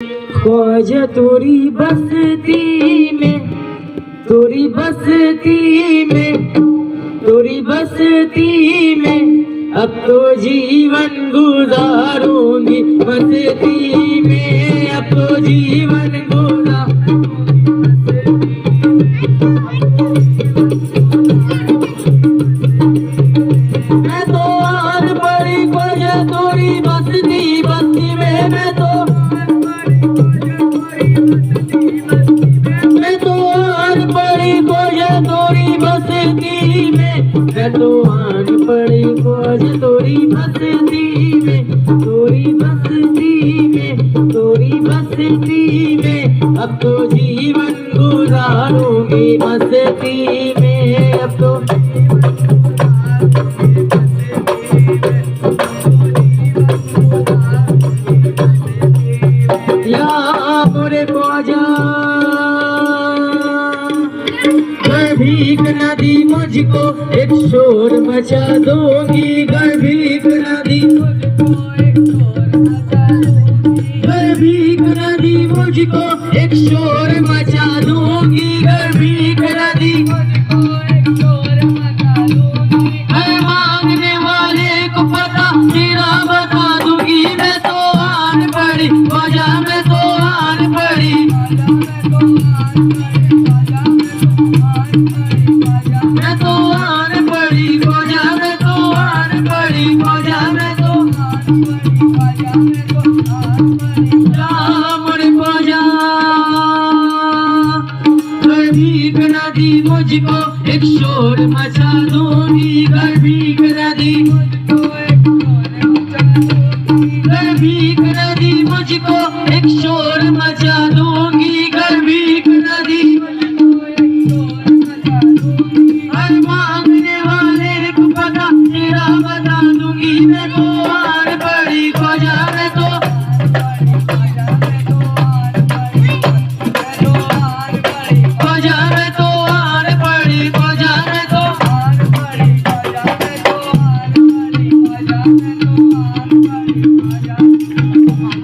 ख्वाजा तोरी बस्ती में, तोरी बस्ती में, तोरी बस्ती में अब तो जीवन गुजारूंगी बस्ती में, अब तो जीवन मैं तो आज बड़ी ख्वाजा तोरी बस्ती बस्ती में, मैं तो आज बड़ी ख्वाजा तोरी बस्ती में, मैं तो आज बड़ी ख्वाजा तोरी बस्ती में, तोरी बस्ती में, तोरी बस्ती में अब तो जीवन गुजारूंगी बस्ती में, अब तो या मोरे ख्वाजा भीख नदी मुझको एक शोर मचा दूंगी, भीख नदी भीख नदी मुझको एक शोर मचा दूंगी, भीख नदी मांगने वाले को पता तेरा बता दूंगी, मैं तो आन पड़ी ख्वाजा, मैं तो आन पड़ी, मैं तो आन पड़ी ख्वाजा, मैं तो आन पड़ी ख्वाजा, मैं तो ख्वाजा भीख नदी मुझको एक शोर मचा दूंगी, भीख नदी भीख नदी मुझको एक शोर मचा दूंगी, भीख नदी हर मांगने वाले को पता तेरा बता दूंगी, मैं तो आन पड़ी ख्वाजा, मैं तो ख्वाजा, मैं तो आन पड़ी ख्वाजा, मैं तो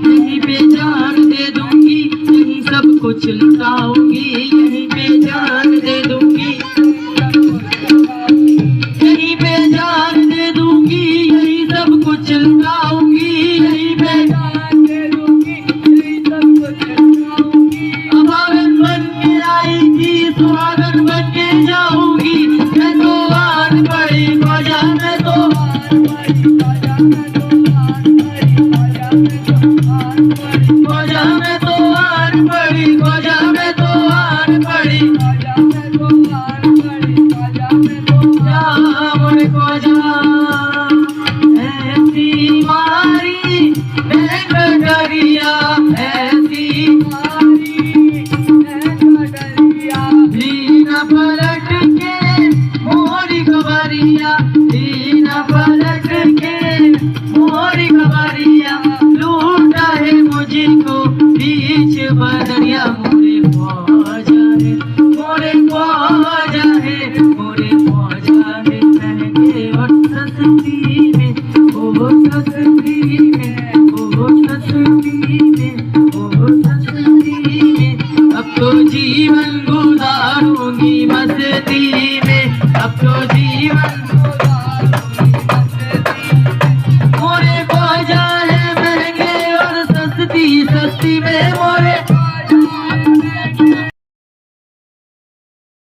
यहीं पे जान दे दूंगी, यहीं सब कुछ लुटाऊंगी, यहीं पे जान दे दूंगी, यहीं पे जान दे दूंगी, यहीं सब कुछ लुटाऊंगी, यहीं पे जान दे दूंगी, यहीं सब कुछ लुटाऊंगी, अभागन बन के आई थी सुहागन बन के जाऊंगी, मैं तो आन पड़ी ख्वाजा, मैं तो ख्वाजा, मैं तो आन पड़ी ख्वाजा, मैं तो आन पड़ी मोरे ख्वाजा ऐसी मारी मैं डरिया, ऐसी मारी मैं डरिया, लीना पलट के मोरी खबरिया, लीना पलट के मोरी खबरिया, लूटा है मुझको बीच बदरिया, मोरे ख्वाजा है, मोरे ख्वाजा है, मोरे ख्वाजा है महंगे और सस्ती में, ओ सस्ती में, ओ सस्ती में, ओ सस्ती में अब तो जीवन गुजारूंगी मस्ती में, अब तो जीवन मोरे ख्वाजा है महंगे और सस्ती, सस्ती में मोरे